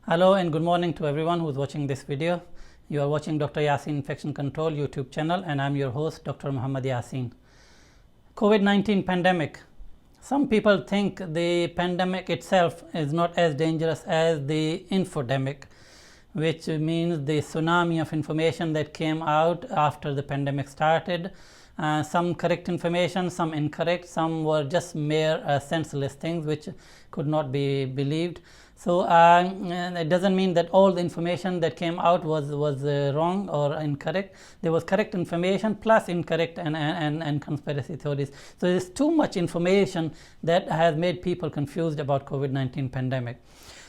Hello and good morning to everyone who is watching this video. You are watching Dr. Yaseen Infection Control YouTube channel and I am your host Dr. Muhammad Yaseen. COVID-19 pandemic. Some people think the pandemic itself is not as dangerous as the infodemic, which means the tsunami of information that came out after the pandemic started. Some correct information, some incorrect, some were just mere senseless things which could not be believed. So it doesn't mean that all the information that came out was wrong or incorrect. There was correct information plus incorrect and conspiracy theories. So there's too much information that has made people confused about COVID-19 pandemic.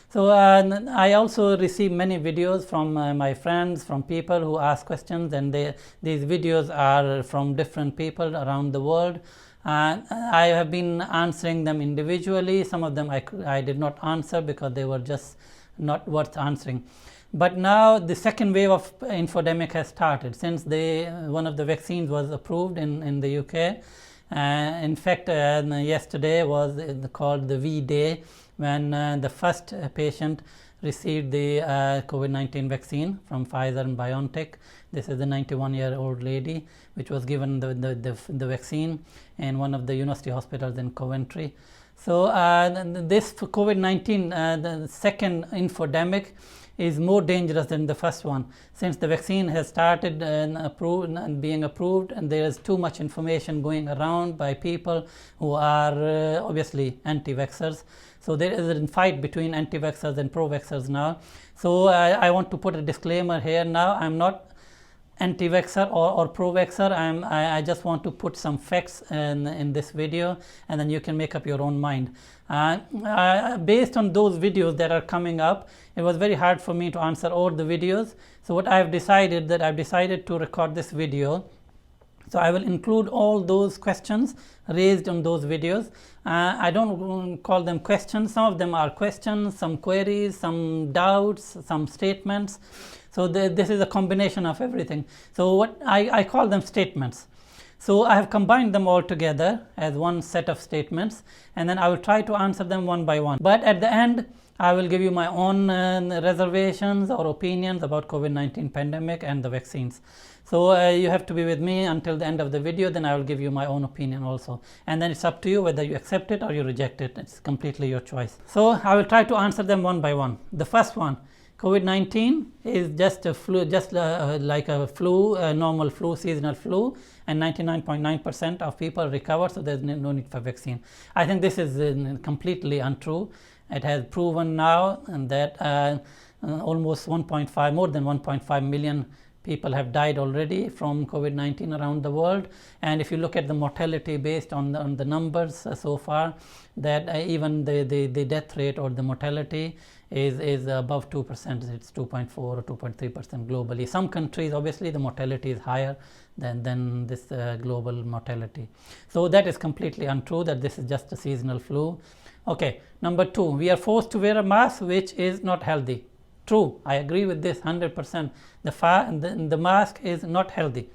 So I also receive many videos from my friends, from people who ask questions, and these videos are from different people around the world. I have been answering them individually. Some of them I did not answer because they were just not worth answering. But now the second wave of infodemic has started since one of the vaccines was approved in the UK. In fact, yesterday was called the V-Day, when the first patient received the COVID-19 vaccine from Pfizer BioNtech. This is the 91-year-old lady which was given the vaccine in one of the university hospitals in Coventry. So this COVID-19, the second infodemic, is more dangerous than the first one, since the vaccine has started being approved, and there is too much information going around by people who are obviously anti-vaxxers. So there is a fight between anti-vaxxers and pro-vaxxers now. So I want to put a disclaimer here now. I'm not anti-vaxxer or pro-vaxxer. I just want to put some facts in this video, and then you can make up your own mind. Based on those videos that are coming up, it was very hard for me to answer all the videos. So what I've decided to record this video. So I will include all those questions raised on those videos. I don't call them questions. Some of them are questions, some queries, some doubts, some statements. So this is a combination of everything. So what I call them statements. So I have combined them all together as one set of statements, and then I will try to answer them one by one. But at the end, I will give you my own reservations or opinions about COVID-19 pandemic and the vaccines. So you have to be with me until the end of the video, then I will give you my own opinion also. And then it's up to you whether you accept it or you reject it. It's completely your choice. So I will try to answer them one by one. The first one, COVID-19 is just a flu, like a flu, a normal flu, seasonal flu, and 99.9% of people recover, so there's no need for vaccine. I think this is completely untrue. It has proven now that almost more than 1.5 million people have died already from COVID-19 around the world. And if you look at the mortality based on the numbers so far, that even the death rate or the mortality is above 2%. It's 2.4 or 2.3% globally. Some countries, obviously, the mortality is higher than this global mortality. So that is completely untrue, that this is just a seasonal flu. Okay, number two, we are forced to wear a mask, which is not healthy. True, I agree with this 100%. The mask is not healthy,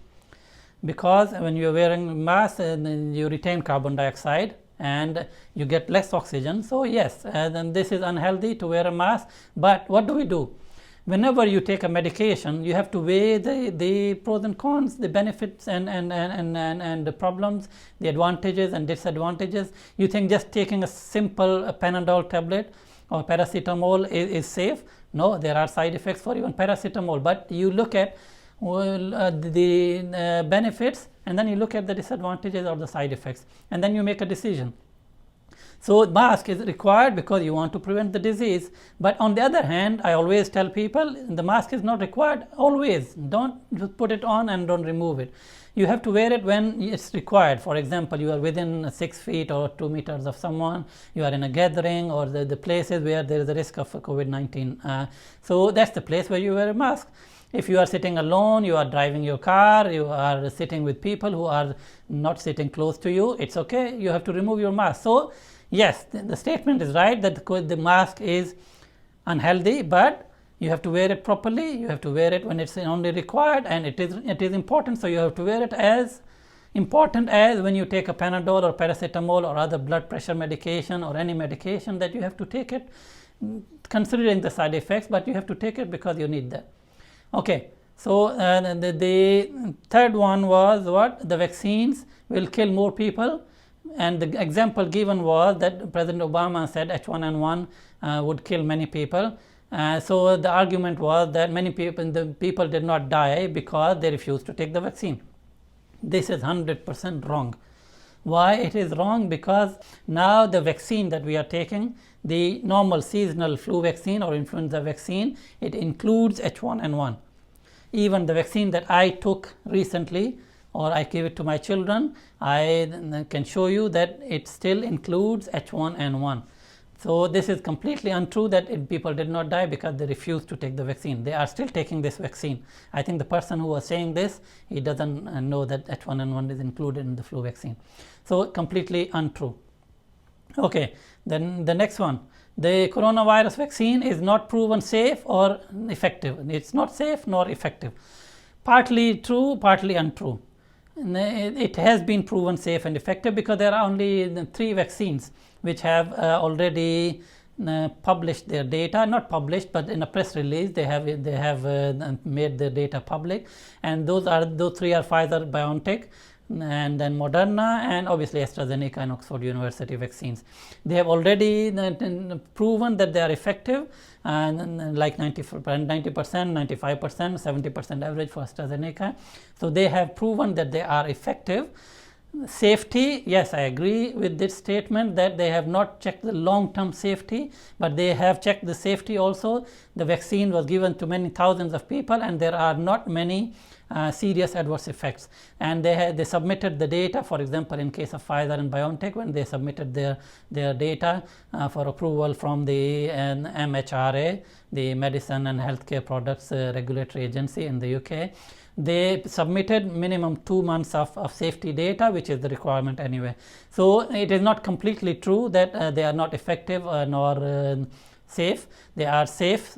because when you are wearing a mask, you retain carbon dioxide and you get less oxygen. So yes, then this is unhealthy to wear a mask. But what do? Whenever you take a medication, you have to weigh the pros and cons, the benefits and the problems, the advantages and disadvantages. You think just taking a simple Panadol tablet or paracetamol is safe? No, there are side effects for even paracetamol. But you look at the benefits, and then you look at the disadvantages or the side effects, and then you make a decision. So mask is required because you want to prevent the disease. But on the other hand, I always tell people the mask is not required always. Don't just put it on and don't remove it. You have to wear it when it's required. For example, you are within 6 feet or 2 meters of someone, you are in a gathering, or the places where there is a risk of COVID-19. So that's the place where you wear a mask. If you are sitting alone, you are driving your car, you are sitting with people who are not sitting close to you, it's okay, you have to remove your mask. So yes, the statement is right that the mask is unhealthy, but you have to wear it properly. You have to wear it when it's only required, and it is important. So you have to wear it as important as when you take a Panadol or paracetamol or other blood pressure medication or any medication, that you have to take it considering the side effects, but you have to take it because you need that. Okay, so the third one was what? The vaccines will kill more people, and the example given was that President Obama said H1N1 would kill many people. So the argument was that the people did not die because they refused to take the vaccine. This is 100% wrong. Why it is wrong? Because now the vaccine that we are taking, the normal seasonal flu vaccine or influenza vaccine, it includes H1N1. Even the vaccine that I took recently, or I gave it to my children, I can show you that it still includes H1N1. So this is completely untrue that people did not die because they refused to take the vaccine. They are still taking this vaccine. I think the person who was saying this, he doesn't know that H1N1 is included in the flu vaccine. So completely untrue. Okay, then the next one. The coronavirus vaccine is not proven safe or effective. It's not safe nor effective. Partly true, partly untrue. It has been proven safe and effective because there are only 3 vaccines which have already published their data, not published, but in a press release they have made their data public, and those 3 are Pfizer BioNtech, and then Moderna, and obviously AstraZeneca and Oxford University vaccines. They have already proven that they are effective, and like 90%, 95%, 70% average for AstraZeneca. So they have proven that they are effective. Safety, yes, I agree with this statement that they have not checked the long-term safety, but they have checked the safety also. The vaccine was given to many thousands of people, and there are not many serious adverse effects. And they submitted the data, for example, in case of Pfizer and BioNTech, when they submitted their data for approval from the MHRA, the Medicine and Healthcare Products Regulatory Agency in the UK. They submitted minimum 2 months of safety data, which is the requirement anyway. So it is not completely true that they are not effective nor safe. They are safe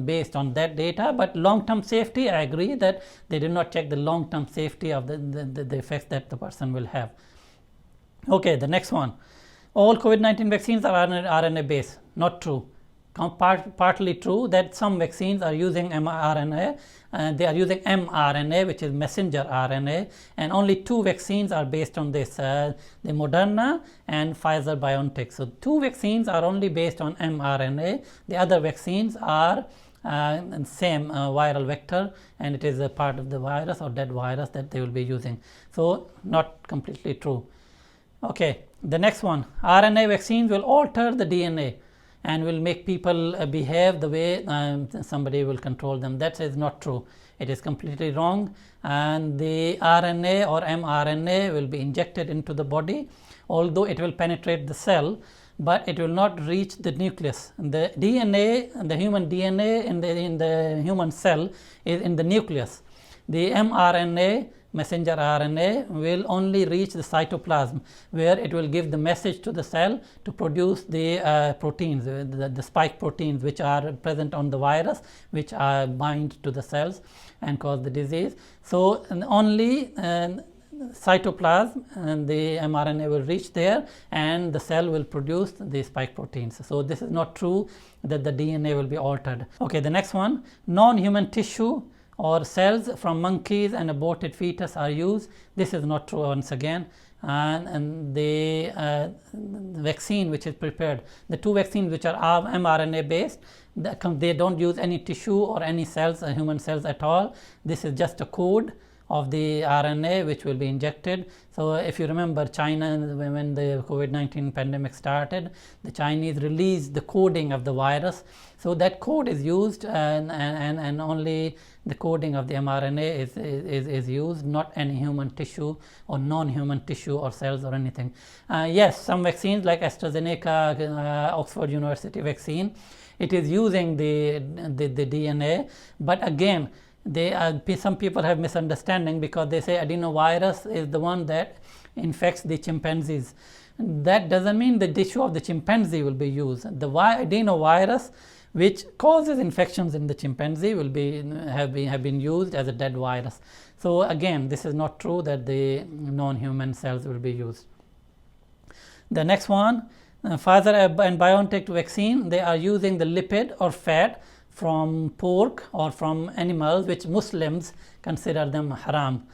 based on that data, but long-term safety, I agree that they did not check the long-term safety of the effects that the person will have. Okay, the next one. All COVID-19 vaccines are RNA based. Not true. Partly true that some vaccines are using mRNA, they are using mRNA, which is messenger RNA, and only 2 vaccines are based on this, the Moderna and Pfizer BioNTech. So 2 vaccines are only based on mRNA. The other vaccines are same viral vector, and it is a part of the virus or dead virus that they will be using. So not completely true. Okay, the next one. RNA vaccines will alter the DNA and will make people behave the way somebody will control them. That is not true. It is completely wrong. And the RNA or mRNA will be injected into the body, although it will penetrate the cell, but it will not reach the nucleus. The DNA, the human DNA in the human cell is in the nucleus. The mRNA, messenger RNA, will only reach the cytoplasm, where it will give the message to the cell to produce the proteins, the spike proteins, which are present on the virus, which are bind to the cells and cause the disease. So only cytoplasm and the mRNA will reach there, and the cell will produce the spike proteins. So this is not true that the DNA will be altered. Okay, the next one. Non-human tissue or cells from monkeys and aborted fetus are used. This is not true once again. And the vaccine which is prepared, the 2 vaccines which are mRNA based, they don't use any tissue or any cells, human cells at all. This is just a code of the RNA which will be injected. So if you remember, China, when the COVID-19 pandemic started, the Chinese released the coding of the virus. So that code is used, and only the coding of the mRNA is used, not any human tissue or non-human tissue or cells or anything. Yes, some vaccines like AstraZeneca, Oxford University vaccine, it is using the DNA, but again, some people have misunderstanding because they say adenovirus is the one that infects the chimpanzees. That doesn't mean the tissue of the chimpanzee will be used. The adenovirus which causes infections in the chimpanzee will have been used as a dead virus. So again, this is not true that the non-human cells will be used. The next one, Pfizer and BioNTech vaccine, they are using the lipid or fat from pork or from animals which Muslims consider them haram.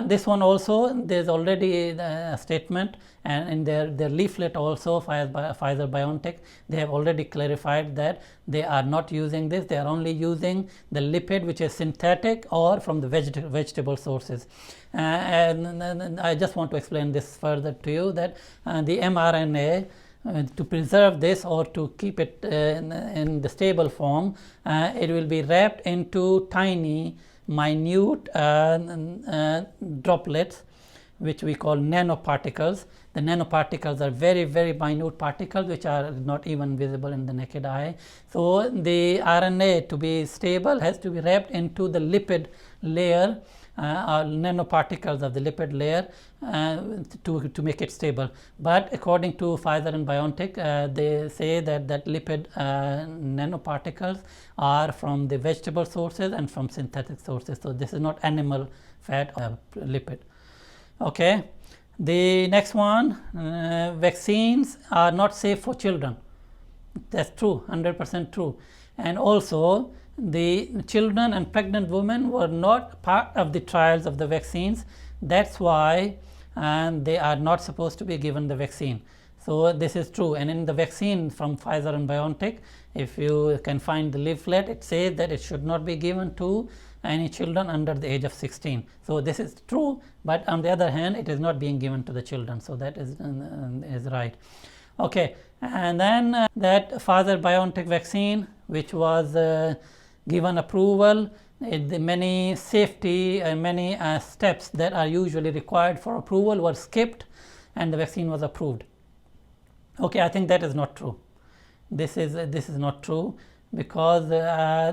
This one also, there's already a statement, and in their leaflet also, Pfizer BioNTech, they have already clarified that they are not using this. They are only using the lipid which is synthetic or from the vegetable sources. And I just want to explain this further to you, that the mRNA, to preserve this or to keep it in the stable form, it will be wrapped into tiny minute droplets, which we call nanoparticles. The nanoparticles are very, very minute particles which are not even visible in the naked eye. So the RNA, to be stable, has to be wrapped into the lipid layer, nanoparticles of the lipid layer, to make it stable. But according to Pfizer and BioNTech, they say that lipid nanoparticles are from the vegetable sources and from synthetic sources. So this is not animal fat or lipid. Okay, the next one, vaccines are not safe for children. That's true, 100% true. And also, the children and pregnant women were not part of the trials of the vaccines. That's why they are not supposed to be given the vaccine. So this is true. And in the vaccine from Pfizer and BioNTech, if you can find the leaflet, it says that it should not be given to any children under the age of 16. So this is true, but on the other hand, it is not being given to the children. So that is right. Okay, and then that Pfizer BioNTech vaccine, which was given approval, the many safety and many steps that are usually required for approval were skipped, and the vaccine was approved. Okay, I think that is not true. This is not true, because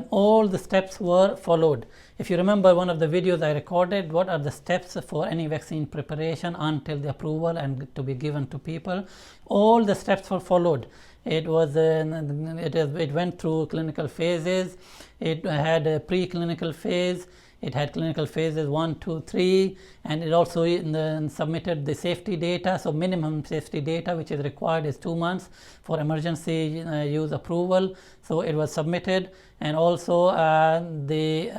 all the steps were followed. If you remember one of the videos I recorded, what are the steps for any vaccine preparation until the approval and to be given to people, all the steps were followed. It went through clinical phases. It had a preclinical phase. It had clinical phases 1, 2, 3, and it also submitted the safety data. So minimum safety data which is required is 2 months for emergency use approval. So it was submitted, and also the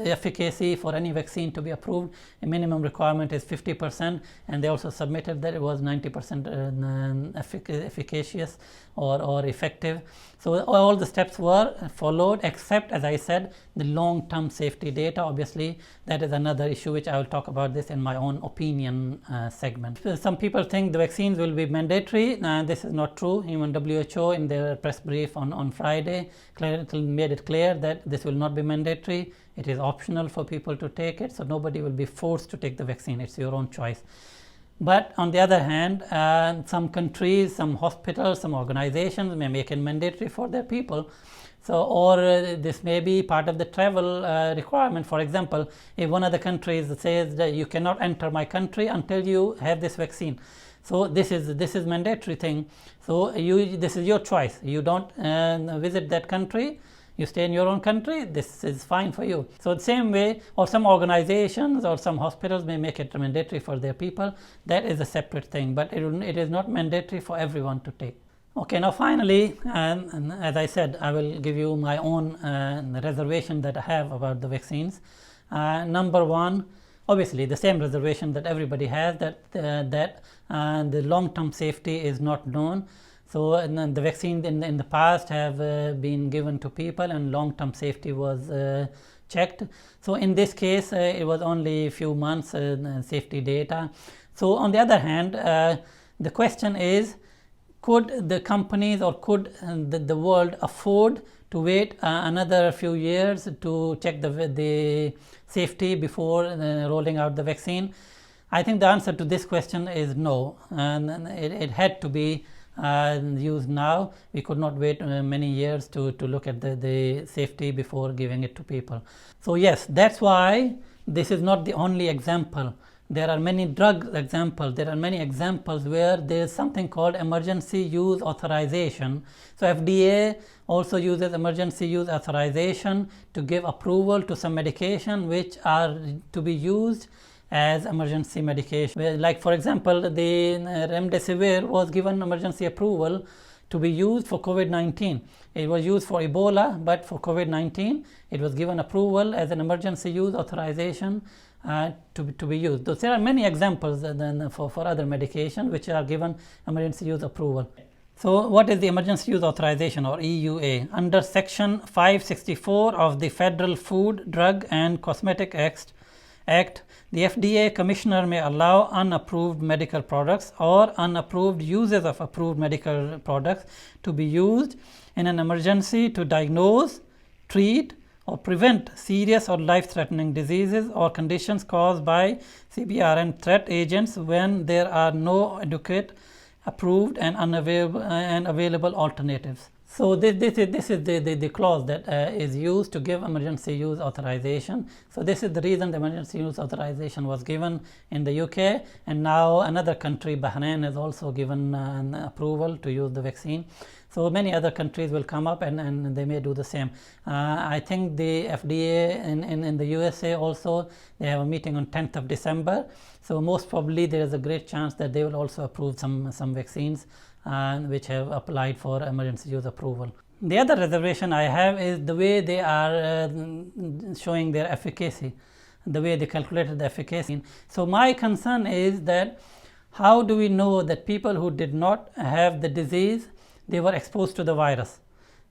efficacy for any vaccine to be approved, a minimum requirement is 50%, and they also submitted that it was 90% efficacious or effective. So all the steps were followed, except, as I said, the long-term safety data. Obviously, that is another issue which I will talk about this in my own opinion segment. Some people think the vaccines will be mandatory. This is not true. Even WHO in their press brief on Friday made it clear that this will not be mandatory. It is optional for people to take it, so nobody will be forced to take the vaccine. It's your own choice. But on the other hand, some countries, some hospitals, some organizations may make it mandatory for their people. So, or this may be part of the travel requirement. For example, if one of the countries says that you cannot enter my country until you have this vaccine, so this is mandatory thing. So this is your choice. You don't visit that country. You stay in your own country, this is fine for you. So the same way, or some organizations or some hospitals may make it mandatory for their people. That is a separate thing, but it is not mandatory for everyone to take. Okay, now finally, and as I said, I will give you my own reservation that I have about the vaccines. Number one, obviously the same reservation that everybody has, that the long-term safety is not known. So the vaccines in the past have been given to people, and long-term safety was checked. So in this case, it was only a few months safety data. So on the other hand, the question is, could the companies or could the world afford to wait another few years to check the safety before rolling out the vaccine? I think the answer to this question is no, and it had to be used now. We could not wait many years to look at the safety before giving it to people. So yes, that's why this is not the only example. There are many drug examples. There are many examples where there is something called emergency use authorization. So FDA also uses emergency use authorization to give approval to some medication which are to be used as emergency medication. Like for example, the remdesivir was given emergency approval to be used for COVID-19. It was used for Ebola, but for COVID-19 it was given approval as an emergency use authorization to be used. So there are many examples for other medications which are given emergency use approval. So what is the emergency use authorization, or EUA? Under section 564 of the Federal Food, Drug and Cosmetic Act, the FDA commissioner may allow unapproved medical products or unapproved uses of approved medical products to be used in an emergency to diagnose, treat, or prevent serious or life-threatening diseases or conditions caused by CBRN threat agents when there are no adequate, approved, and available alternatives. So this is the clause that is used to give emergency use authorization. So this is the reason the emergency use authorization was given in the UK, and now another country, Bahrain, has also given an approval to use the vaccine. So many other countries will come up and they may do the same. I think the FDA in the USA also, they have a meeting on 10th of December. So most probably there is a great chance that they will also approve some vaccines which have applied for emergency use approval. The other reservation I have is the way they are showing their efficacy, the way they calculated the efficacy. So my concern is that how do we know that people who did not have the disease, they were exposed to the virus?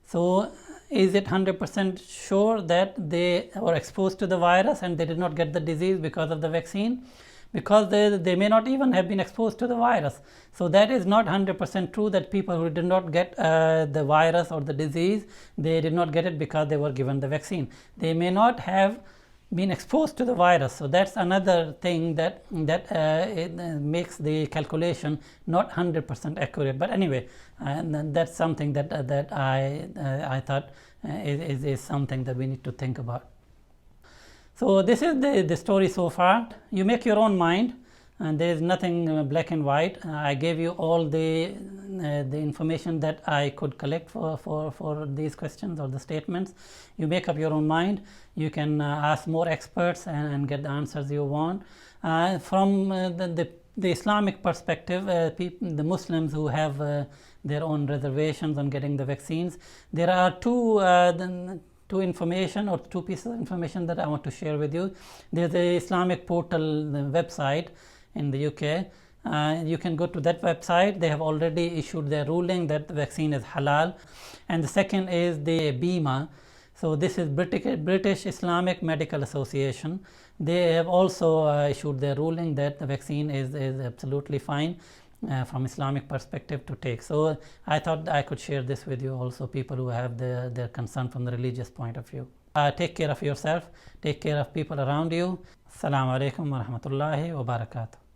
So is it 100% sure that they were exposed to the virus and they did not get the disease because of the vaccine? Because they may not even have been exposed to the virus. So that is not 100% true, that people who did not get the virus or the disease, they did not get it because they were given the vaccine. They may not have been exposed to the virus. So that's another thing that it makes the calculation not 100% accurate. But anyway, that's something that I thought is something that we need to think about. So this is the story so far. You make your own mind, and there is nothing black and white. I gave you all the information that I could collect for these questions or the statements. You make up your own mind. You can ask more experts and get the answers you want. From the Islamic perspective, the Muslims who have their own reservations on getting the vaccines, there are two pieces of information that I want to share with you. There's the Islamic portal website in the UK. You can go to that website. They have already issued their ruling that the vaccine is halal. And the second is the BIMA. So this is British Islamic Medical Association. They have also issued their ruling that the vaccine is absolutely fine from Islamic perspective to take. So I thought I could share this with you also, people who have their concern from the religious point of view. Take care of yourself, take care of people around you. Assalamu alaikum wa rahmatullahi wa barakatuh.